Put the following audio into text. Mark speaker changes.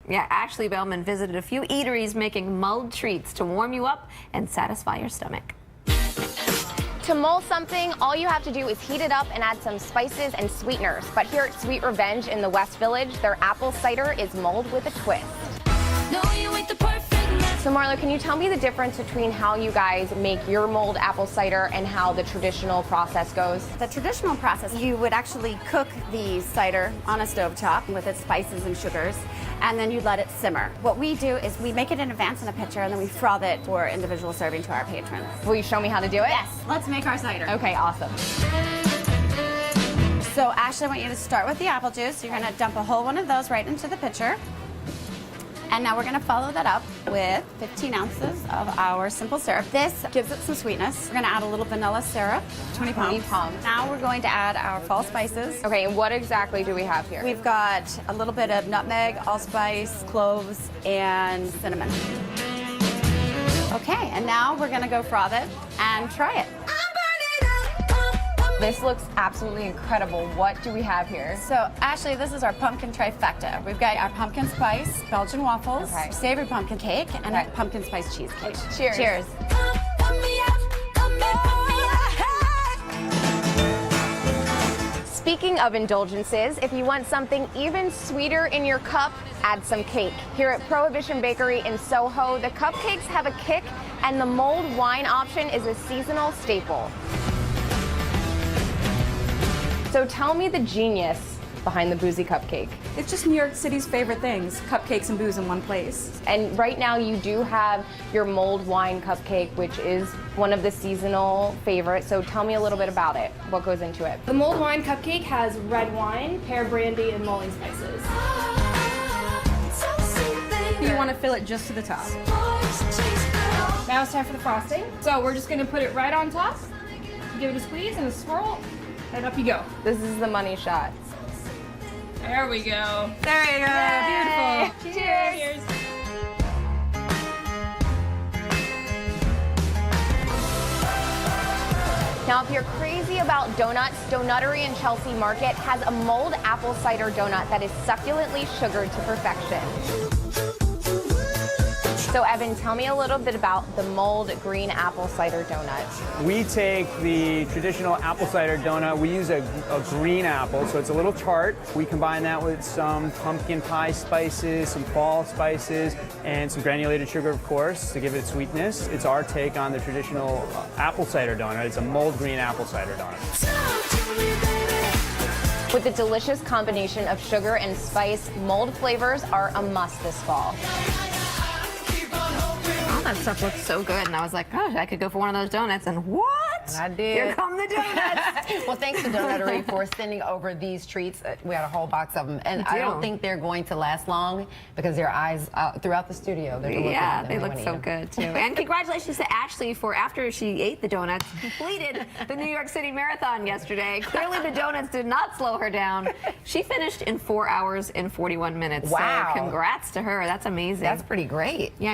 Speaker 1: Yeah, Ashley Bellman visited a few eateries making mulled treats to warm you up and satisfy your stomach.
Speaker 2: To mull something, all you have to do is heat it up and add some spices and sweeteners. But here at Sweet Revenge in the West Village, their apple cider is mulled with a twist.
Speaker 3: No, you ain't the perfect match.
Speaker 2: So Marlo, can you tell me the difference between how you guys make your mulled apple cider and how the traditional process goes?
Speaker 4: The traditional process, you would actually cook the cider on a stovetop with its spices and sugars, and then you let it simmer. What we do is we make it in advance in a pitcher, and then we froth it for individual serving to our patrons.
Speaker 2: Will you show me how to do it?
Speaker 4: Yes, let's make our cider.
Speaker 2: Okay, awesome.
Speaker 4: So Ashley, I want you to start with the apple juice. You're gonna dump a whole one of those right into the pitcher. And now we're gonna follow that up with 15 ounces of our simple syrup. This gives it some sweetness. We're gonna add a little vanilla syrup, 20 pumps. Now we're going to add our fall spices.
Speaker 2: Okay, and what exactly do we have here?
Speaker 4: We've got a little bit of nutmeg, allspice, cloves, and cinnamon. Okay, and now we're gonna go froth it and try it.
Speaker 2: This looks absolutely incredible. What do we have here?
Speaker 4: So, Ashley, this is our pumpkin trifecta. We've got our pumpkin spice Belgian waffles, savory pumpkin cake, and a pumpkin spice cheesecake.
Speaker 2: Cheers.
Speaker 4: Cheers.
Speaker 2: Speaking of indulgences, if you want something even sweeter in your cup, add some cake. Here at Prohibition Bakery in Soho, the cupcakes have a kick, and the mulled wine option is a seasonal staple. So tell me the genius behind the boozy cupcake.
Speaker 5: It's just New York City's favorite things, cupcakes and booze in one place.
Speaker 2: And right now you do have your mulled wine cupcake, which is one of the seasonal favorites. So tell me a little bit about it. What goes into it?
Speaker 6: The mulled wine cupcake has red wine, pear brandy, and mulling spices.
Speaker 5: You want to fill it just to the top.
Speaker 6: Now it's time for the frosting. So we're just gonna put it right on top, give it a squeeze and a swirl, and up you go.
Speaker 2: This is the money shot.
Speaker 6: There we go.
Speaker 5: There you go.
Speaker 2: Yay.
Speaker 5: Beautiful.
Speaker 2: Cheers. Now, if you're crazy about donuts, Donuttery in Chelsea Market has a mulled apple cider donut that is succulently sugared to perfection. So, Evan, tell me a little bit about the mulled green apple cider donut.
Speaker 7: We take the traditional apple cider donut. We use a green apple, so it's a little tart. We combine that with some pumpkin pie spices, some fall spices, and some granulated sugar, of course, to give it sweetness. It's our take on the traditional apple cider donut. It's a mulled green apple cider donut.
Speaker 2: With the delicious combination of sugar and spice, mulled flavors are a must this fall.
Speaker 1: That stuff looks so good, and I was like, gosh, I could go for one of those donuts, and what?
Speaker 8: I did.
Speaker 1: Here come the donuts.
Speaker 8: Well, thanks to Donuttery for sending over these treats. We had a whole box of them, and I don't think they're going to last long because their eyes throughout the studio. They're looking at them.
Speaker 1: They look so good too. And congratulations to Ashley for, after she ate the donuts, completed the New York City Marathon yesterday. Clearly, the donuts did not slow her down. She finished in 4 hours and 41 minutes.
Speaker 8: Wow!
Speaker 1: So congrats to her. That's amazing.
Speaker 8: That's pretty great.
Speaker 1: Yeah.